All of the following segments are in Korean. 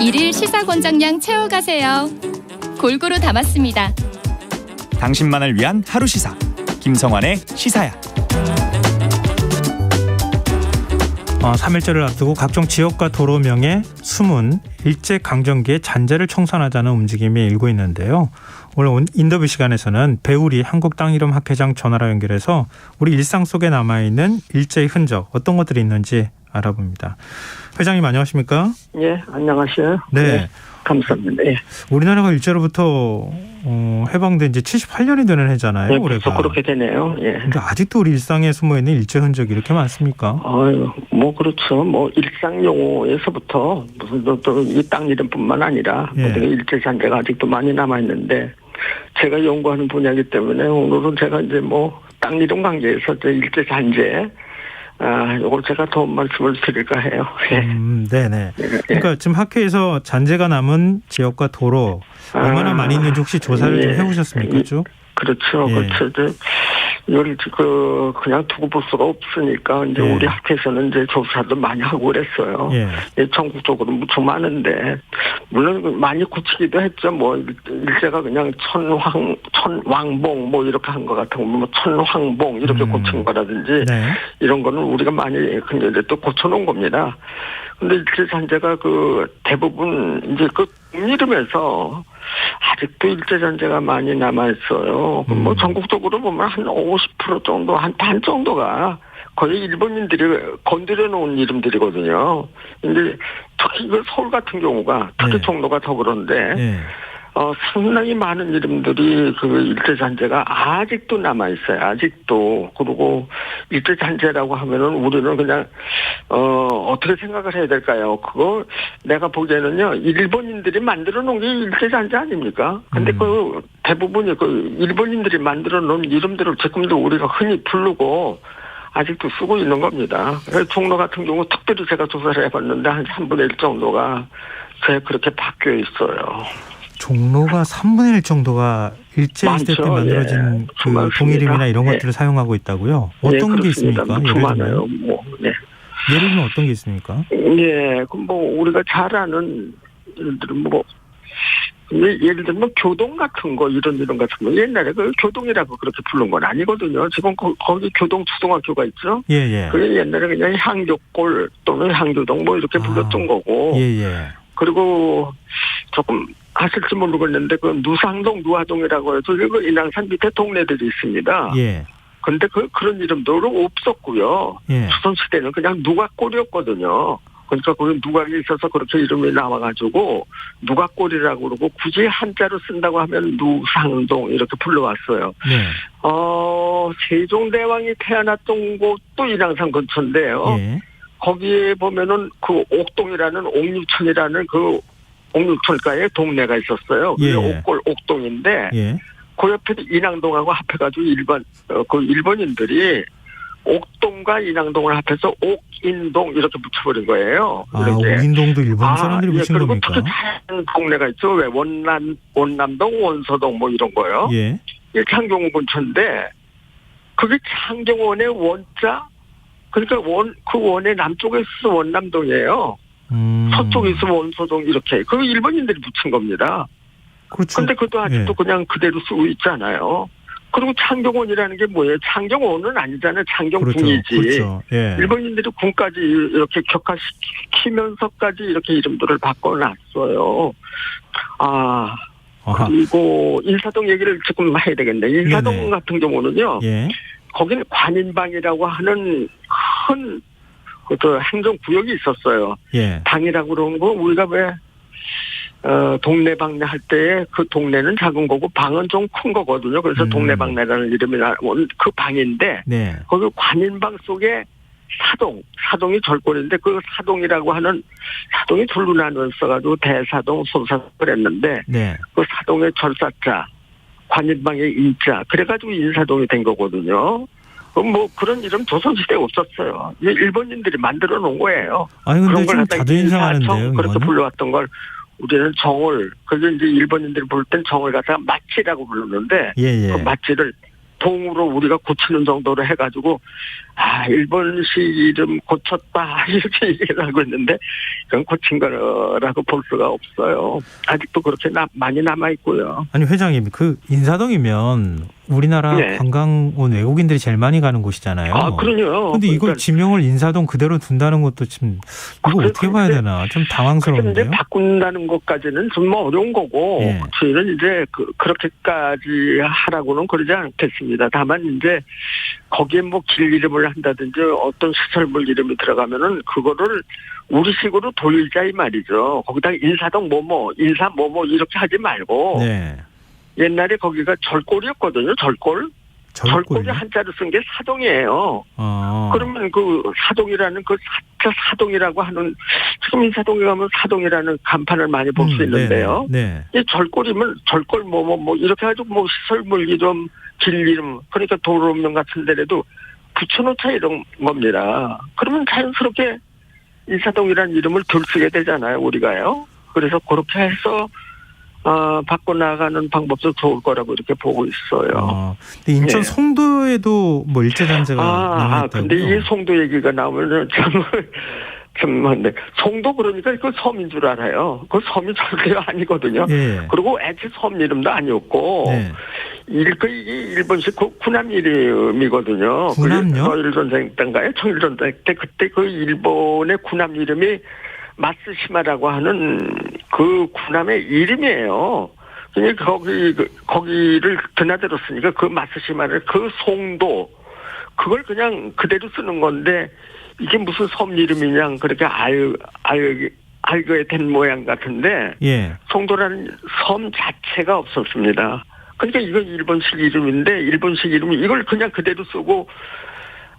일일 시사권장량 채워가세요. 골고루 담았습니다. 당신만을 위한 하루 시사 김성환의 시사야. 3.1절을 앞두고 각종 지역과 도로명에 숨은 일제강점기의 잔재를 청산하자는 움직임이 일고 있는데요. 오늘 인터뷰 시간에서는 배우리 한국 땅 이름 학회장 전화로 연결해서 우리 일상 속에 남아있는 일제의 흔적, 어떤 것들이 있는지 알아봅니다. 회장님 안녕하십니까? 예, 안녕하세요. 네. 예, 감사합니다. 예. 우리나라가 일제로부터 해방된 지 78년이 되는 해잖아요. 예, 올해가. 그렇게 되네요. 예. 근데 아직도 우리 일상에 숨어있는 일제 흔적이 이렇게 많습니까? 그렇죠. 일상 용어에서부터 무슨 또 이 땅 이름뿐만 아니라 예. 일제 잔재가 아직도 많이 남아 있는데 제가 연구하는 분야이기 때문에 오늘은 제가 이제 땅 이름 관계에서 일제 잔재 이걸 제가 더 말씀을 드릴까 해요. 네네. 그러니까 지금 학회에서 잔재가 남은 지역과 도로 얼마나 많이 있는지 혹시 조사를 좀 해보셨습니까? 쭉? 그렇죠. 예. 그렇죠. 이걸 그냥 두고 볼 수가 없으니까 이제 예. 우리 학회에서는 이제 조사도 많이 하고 그랬어요. 예. 전국적으로 무척 많은데 물론 많이 고치기도 했죠. 일제가 그냥 천왕봉 이렇게 한 것 같은 천황봉 이렇게 고친 거라든지 네. 이런 거는 우리가 많이 근데 또 고쳐놓은 겁니다. 근데 일제 잔재가 대부분 이제 이름에서 아직도 일제 잔재가 많이 남아 있어요. 전국적으로 보면 한 50% 정도, 한 반 정도가 거의 일본인들이 건드려 놓은 이름들이거든요. 근데 특히 서울 같은 경우가 특히 종로가 더 그런데 상당히 많은 이름들이 일제 잔재가 아직도 남아 있어요. 아직도. 그리고 일제 잔재라고 하면은 우리는 그냥 어떻게 생각을 해야 될까요? 그거 내가 보기에는요, 일본인들이 만들어 놓은 게 일제 잔재 아닙니까? 근데 대부분이 일본인들이 만들어 놓은 이름들을 지금도 우리가 흔히 부르고 아직도 쓰고 있는 겁니다. 종로 같은 경우 특별히 제가 조사를 해봤는데 한 3분의 1 정도가 그렇게 바뀌어 있어요. 종로가 3분의 1 정도가 일제시대 때 만들어진 동이름이나 이런 것들을 사용하고 있다고요? 어떤 게 있습니까? 예를 많아요. 예를 들면 어떤 게 있습니까? 예, 우리가 잘 아는 예를 들면 교동 같은 거 이런 같은 거 옛날에 교동이라고 그렇게 부른 건 아니거든요. 지금 거기 교동 초등학교가 있죠. 예. 그게 옛날에 그냥 향교골 또는 향교동 이렇게 불렀던 거고. 예. 그리고 조금 아실지 모르겠는데 누상동 누화동이라고 해서 인왕산 밑에 동네들이 있습니다. 예. 근데 그런 이름도 없었고요. 예. 조선시대는 그냥 누각골이었거든요. 그러니까 거기 누각이 있어서 그렇게 이름이 나와가지고 누각골이라고 그러고 굳이 한자로 쓴다고 하면 누상동 이렇게 불러왔어요. 네. 세종대왕이 태어났던 곳도 인왕산 근처인데요. 예. 거기에 보면은 옥동이라는 옥류천이라는 옥류천가에 동네가 있었어요. 예. 옥동인데 예. 그 옆에 인왕동하고 합해가지고 일본인들이 옥동과 인왕동을 합해서 옥인동 이렇게 붙여버린 거예요. 옥인동도 일본 사람들이 붙인 그리고 겁니까? 특히 다른 동네가 있죠. 왜 원남동, 원서동 이런 거요. 예. 이게 창경원 근처인데 그게 창경원의 원자 그러니까 그 원의 남쪽에 있어서 원남동이에요. 서쪽에 있으면 원서동 이렇게 일본인들이 붙인 겁니다. 그렇죠. 근데 그것도 아직도 그냥 그대로 쓰고 있잖아요. 그리고 창경원이라는 게 뭐예요? 창경원은 아니잖아요. 창경궁이지. 그렇죠. 예. 일본인들이 궁까지 이렇게 격화시키면서까지 이렇게 이름들을 바꿔놨어요. 그리고 인사동 얘기를 조금 해야 되겠네. 인사동 네네. 같은 경우는요. 예. 거기는 관인방이라고 하는 큰 행정구역이 있었어요. 예. 방이라고 그러는 거 우리가 왜 동네방네 할 때 그 동네는 작은 거고 방은 좀 큰 거거든요. 그래서 동네방네라는 이름이 나온 그 방인데 네. 거기 관인방 속에 사동이 절권인데 그 사동이라고 하는 사동이 둘로 나누어서가지고 대사동, 소사동 그랬는데 네. 그 사동의 절사자, 관인방의 인자 그래가지고 인사동이 된 거거든요. 그런 이름 조선시대에 없었어요. 일본인들이 만들어 놓은 거예요. 근데 좀 자존심상하는데요. 그렇게 불러왔던 걸 우리는 정을, 그게 이제 일본인들이 부를 땐 정을 갖다가 마치라고 부르는데, 예. 그 마치를 동으로 우리가 고치는 정도로 해가지고, 일본식 이름 고쳤다 이렇게 얘기를 하고 있는데 그건 고친 거라고 볼 수가 없어요. 아직도 그렇게 많이 남아 있고요. 아니 회장님, 그 인사동이면 우리나라 네. 관광 온 외국인들이 제일 많이 가는 곳이잖아요. 그럼요. 근데 이걸 그러니까 지명을 인사동 그대로 둔다는 것도 지금 이거 어떻게 봐야 되나 좀 이제 당황스러운데요. 바꾼다는 것까지는 좀 어려운 거고 예. 저희는 이제 그렇게까지 하라고는 그러지 않겠습니다. 다만 이제 거기에 뭐 길 이름을 한다든지 어떤 시설물 이름이 들어가면은 그거를 우리식으로 돌리자 이 말이죠. 거기다 인사동 뭐뭐 인사 뭐뭐 이렇게 하지 말고 네. 옛날에 거기가 절골이었거든요. 절골이 절골이요? 한자로 쓴 게 사동이에요. 그러면 그 사동이라는 그 사동이라고 하는 지금 인사동에 가면 사동이라는 간판을 많이 볼 수 있는데요. 네. 이 절골이면 절골 뭐 이렇게 해가지고 뭐 시설물 이름, 길 이름 그러니까 도로명 같은 데라도 붙여놓자 이런 겁니다. 그러면 자연스럽게 인사동이라는 이름을 덜 쓰게 되잖아요, 우리가요. 그래서 그렇게 해서 바꿔나가는 방법도 좋을 거라고 이렇게 보고 있어요. 근데 인천 예. 송도에도 뭐 일제단체가 남아있다고요? 근데 이 송도 얘기가 나오면은 참한데 송도 그러니까 그 섬인 줄 알아요. 그 섬이 절대 아니거든요. 예. 그리고 애초에 섬 이름도 아니었고 네. 이게 일본식 군함 이름이거든요. 군함요? 청일전쟁 때인가요? 청일전쟁 때 그때 그 일본의 군함 이름이 마스시마라고 하는 그 군함의 이름이에요. 그러니까 거기를 드나들었으니까 그 마스시마를 그 송도 그걸 그냥 그대로 쓰는 건데 이게 무슨 섬 이름이냐 그렇게 알게 된 모양 같은데 예. 송도라는 섬 자체가 없었습니다. 그러니까 이건 일본식 이름인데 일본식 이름 이걸 그냥 그대로 쓰고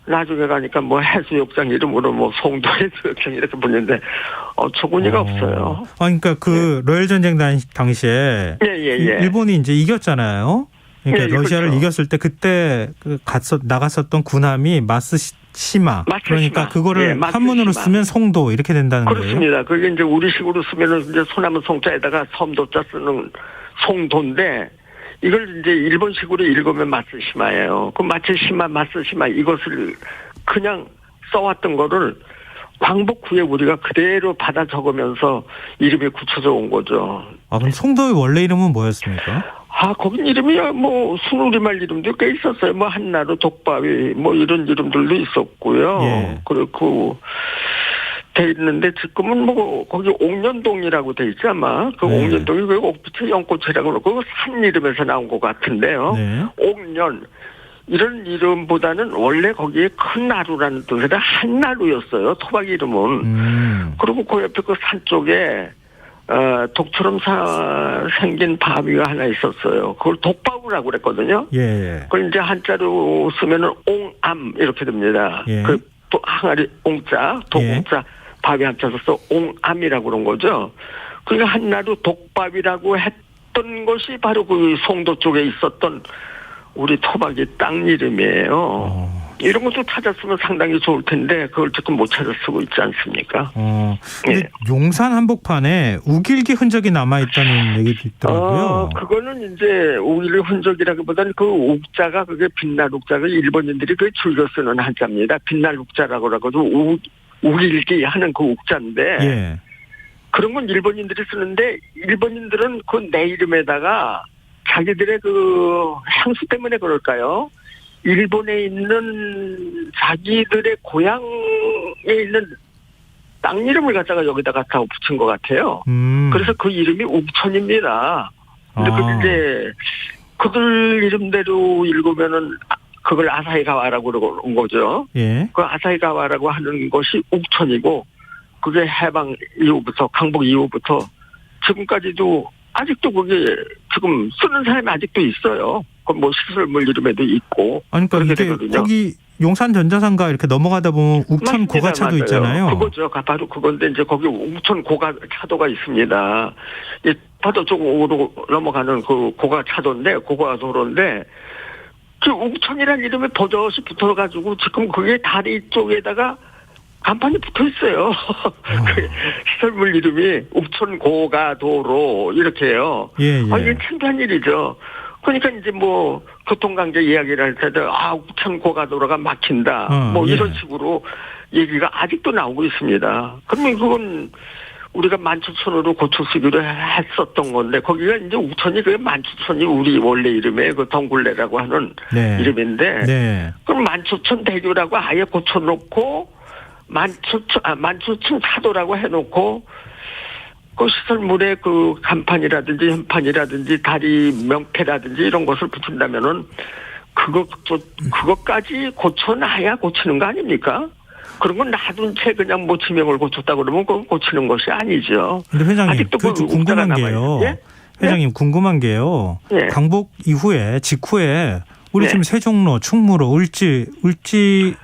나중에 가니까 뭐 해수욕장 이름으로 뭐 송도 해수욕장 이렇게 부르는데 어처구니가 없어요. 그러니까 그 로열 전쟁 당시에 예. 일본이 이제 이겼잖아요. 그러니까 예, 러시아를 그렇죠. 이겼을 때 그때 나갔었던 군함이 마스시마. 그러니까 그거를 예, 마스시마. 한문으로 쓰면 송도 이렇게 된다는 거예요. 그렇습니다. 그게 이제 우리식으로 쓰면은 이제 소나무 송자에다가 섬도자 쓰는 송도인데 이걸 이제 일본식으로 읽으면 마스시마예요. 그 마스시마 이것을 그냥 써왔던 거를 광복 후에 우리가 그대로 받아 적으면서 이름이 굳혀져 온 거죠. 그럼 송도의 원래 이름은 뭐였습니까? 거긴 이름이 뭐 순우리말 이름도 꽤 있었어요. 뭐 한나루, 독바위 뭐 이런 이름들도 있었고요. 예. 그렇고 돼 있는데 지금은 뭐 거기 옥년동이라고 돼 있지 아마 그 네. 옥년동이 그 옥빛의 연꽃이라고 그러고 산 이름에서 나온 것 같은데요. 네. 옥년 이런 이름보다는 원래 거기에 큰 나루라는 뜻이라 한나루였어요. 토박 이름은. 그리고 그 옆에 그 산 쪽에 독처럼 생긴 바위가 하나 있었어요. 그걸 독바위라고 그랬거든요. 예. 그걸 이제 한자로 쓰면은 옹암 이렇게 됩니다. 예. 그 또 항아리 옹자, 독옹자, 예. 바위 한자 써서 옹암이라고 그런 거죠. 그러니까 한나루 독바위라고 했던 것이 바로 그 송도 쪽에 있었던 우리 토박이 땅 이름이에요. 이런 것도 찾았으면 상당히 좋을 텐데 그걸 지금 못 찾아 쓰고 있지 않습니까? 근데 예. 용산 한복판에 우길기 흔적이 남아있다는 얘기도 있더라고요. 그거는 이제 우길 흔적이라기보다는 그 옥자가 그게 빛날 옥자가 일본인들이 그 즐겨 쓰는 한자입니다. 빛날 옥자라고 하고도 우길기 하는 그 옥자인데 예. 그런 건 일본인들이 쓰는데 일본인들은 그 내 이름에다가 자기들의 그 향수 때문에 그럴까요? 일본에 있는 자기들의 고향에 있는 땅 이름을 갖다가 여기다 갖다 붙인 것 같아요. 그래서 그 이름이 옥천입니다. 근데 그게 이제 그들 이름대로 읽으면은 그걸 아사히가와라고 그러는 거죠. 예. 그 아사히가와라고 하는 것이 옥천이고 그게 해방 이후부터 강복 이후부터 지금까지도 아직도 그게 지금 쓰는 사람이 아직도 있어요. 그 뭐 시설물 이름에도 있고. 그러니까 이게 되거든요. 거기 용산 전자상가 이렇게 넘어가다 보면 옥천 맞습니다. 고가차도 맞아요. 있잖아요. 그거죠. 바로 그건데 이제 거기 옥천 고가차도가 있습니다. 이 파도 쪽으로 넘어가는 그 고가차도인데 고가도로인데 그 옥천이라는 이름에 버젓이 붙어가지고 지금 그게 다리 쪽에다가 간판이 붙어 있어요. 그 시설물 이름이 옥천 고가도로 이렇게요. 예. 이게 창피한 일이죠. 그러니까 이제 뭐 교통관계 이야기를 할 때도 우천 고가도로가 막힌다. 뭐 예. 이런 식으로 얘기가 아직도 나오고 있습니다. 그러면 그건 우리가 만추천으로 고쳐쓰기로 했었던 건데 거기가 이제 우천이 그 만추천이 우리 원래 이름에 그 덩굴레라고 하는 네. 이름인데 네. 그럼 만추천 대교라고 아예 고쳐놓고 만추천 차도라고 해놓고 그 시설물에 그 간판이라든지 현판이라든지 다리 명패라든지 이런 것을 붙인다면은 그것까지 고쳐놔야 고치는 거 아닙니까? 그런 건 놔둔 채 그냥 뭐 지명을 고쳤다 그러면 그건 고치는 것이 아니죠. 근데 회장님, 아직도 그 그 궁금한 욱자가 게요. 남아있어요. 예? 회장님 궁금한 게요. 예. 광복 이후에 직후에 우리 예. 지금 세종로, 충무로, 을지로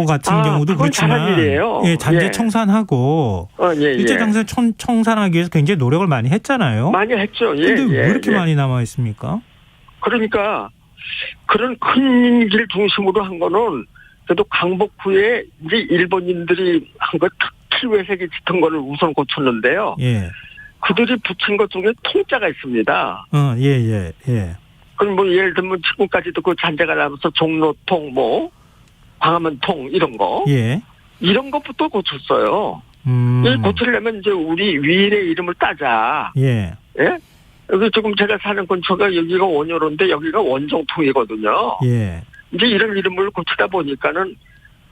같은 경우도 그건 잘한 그렇지만 일이에요. 예, 잔재 예. 청산하고 예. 일제 장세 청산하기 위해서 굉장히 노력을 많이 했잖아요. 많이 했죠. 예. 근데 왜 이렇게 예. 많이 남아 있습니까? 그러니까 그런 큰 길 중심으로 한 거는 그래도 광복 후에 이제 일본인들이 한 거 특히 외색이 짙은 거를 우선 고쳤는데요. 예. 그들이 붙인 것 중에 통자가 있습니다. 예. 그럼 뭐 예를 들면 지금까지도 그 잔재가 나면서 종로통 뭐 광화문통 이런 거 예. 이런 것부터 고쳤어요. 이 고치려면 이제 우리 위인의 이름을 따자. 예. 예? 여기 지금 제가 사는 근처가 여기가 원효로인데 여기가 원정통이거든요. 예. 이제 이런 이름을 고치다 보니까는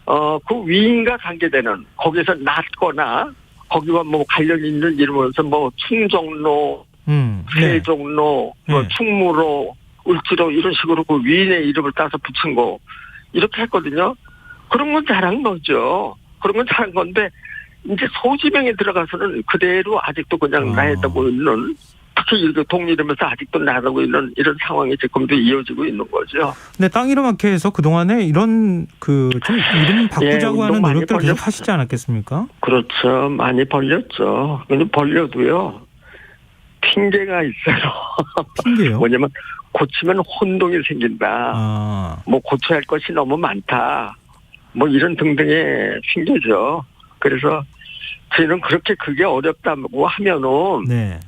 그 위인과 관계되는 거기서 낮거나 거기와 뭐 관련 있는 이름으로서 뭐 충정로, 네. 세종로, 뭐 네. 충무로, 을지로 이런 식으로 그 위인의 이름을 따서 붙인 거 이렇게 했거든요. 그런 건 잘한 거죠. 그런 건 잘한 건데 이제 소지명에 들어가서는 그대로 아직도 그냥 나했다고 있는 특히 이렇게 동일하면서 아직도 나가고 있는 이런 상황이 지금도 이어지고 있는 거죠. 근데 땅 이름 학회에서 그동안에 이런 좀 이름 바꾸자고 하는 운동 많이 노력들 계속 하시지 않았겠습니까? 그렇죠. 많이 벌렸죠. 근데 벌려도요. 핑계가 있어요. 핑계요? 뭐냐면 고치면 혼동이 생긴다. 뭐 고쳐야 할 것이 너무 많다. 뭐 이런 등등의 핑계죠. 그래서 저희는 그렇게 그게 어렵다고 하면은 네.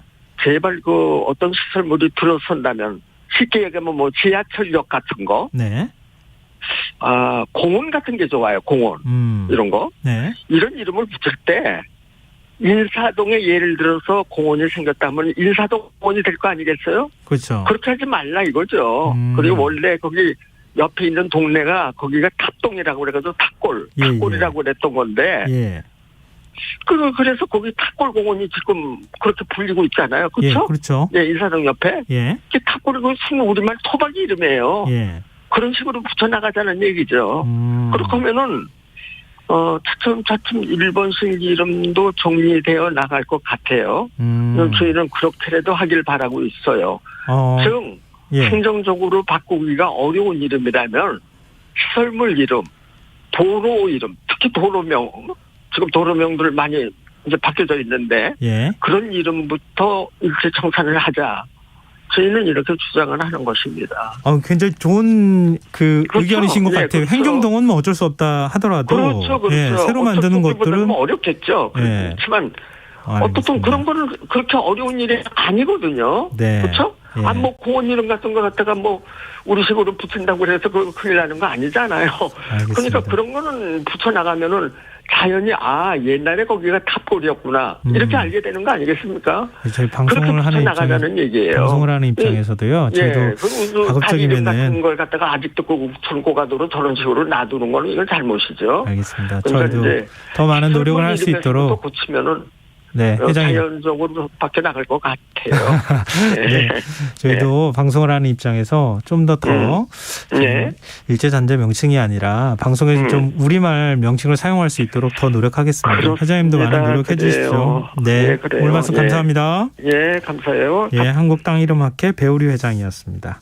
제발 그 어떤 시설물이 들어선다면 쉽게 얘기하면 뭐 지하철역 같은 거, 네. 공원 같은 게 좋아요. 공원 이런 거. 네. 이런 이름을 붙일 때 인사동에 예를 들어서 공원이 생겼다면 인사동 공원이 될 거 아니겠어요? 그렇죠. 그렇게 하지 말라 이거죠. 그리고 원래 거기 옆에 있는 동네가 거기가 탑동이라고 그래가지고 탑골이라고 그랬던 건데. 예. 그래서 거기 탑골 공원이 지금 그렇게 불리고 있잖아요. 그렇죠? 예, 그렇죠. 예, 인사동 옆에. 예. 탑골이 그 순 우리말 토박 이름이에요. 예. 그런 식으로 붙여나가자는 얘기죠. 그렇게 하면은, 차츰 일본식 이름도 정리되어 나갈 것 같아요. 저희는 그렇게라도 하길 바라고 있어요. 즉, 예. 행정적으로 바꾸기가 어려운 이름이라면, 시설물 이름, 도로 이름, 특히 도로명, 지금 도로명들 많이 이제 바뀌어져 있는데, 예. 그런 이름부터 일제 청산을 하자. 저희는 이렇게 주장을 하는 것입니다. 굉장히 좋은 그렇죠. 의견이신 것 예, 같아요. 그렇죠. 행정동은 뭐 어쩔 수 없다 하더라도. 그렇죠. 예, 새로 만드는 것들은. 뭐 어렵겠죠. 예. 그렇지만, 어떻든 그런 거는 그렇게 어려운 일이 아니거든요. 네. 그렇죠? 예. 뭐 공원 이름 같은 거 갖다가 뭐 우리식으로 붙인다고 해서 그 큰일 나는 거 아니잖아요. 알겠습니다. 그러니까 그런 거는 붙여나가면은 자연히 옛날에 거기가 탑골이었구나 이렇게 알게 되는 거 아니겠습니까? 저희 방송을 하는 나가자는 얘기예요. 방송을 하는 입장에서도요. 저희도 가급적이면은 같은 걸 갖다가 아직도 그 우천 고가도로 저런 식으로 놔두는 거는 이건 잘못이죠. 알겠습니다. 그러니까 저희도 더 많은 노력을 할 수 있도록 고치면은 네, 회장님. 자연적으로 밖에 나갈 것 같아요. 네. 저희도 방송을 하는 입장에서 좀 더 일제잔재 명칭이 아니라 방송에서 좀 우리말 명칭을 사용할 수 있도록 더 노력하겠습니다. 그렇습니다. 회장님도 많은 노력해 주십시오. 네, 그래요. 오늘 말씀 감사합니다. 예, 감사해요. 예, 한국 땅 이름 학회 배우리 회장이었습니다.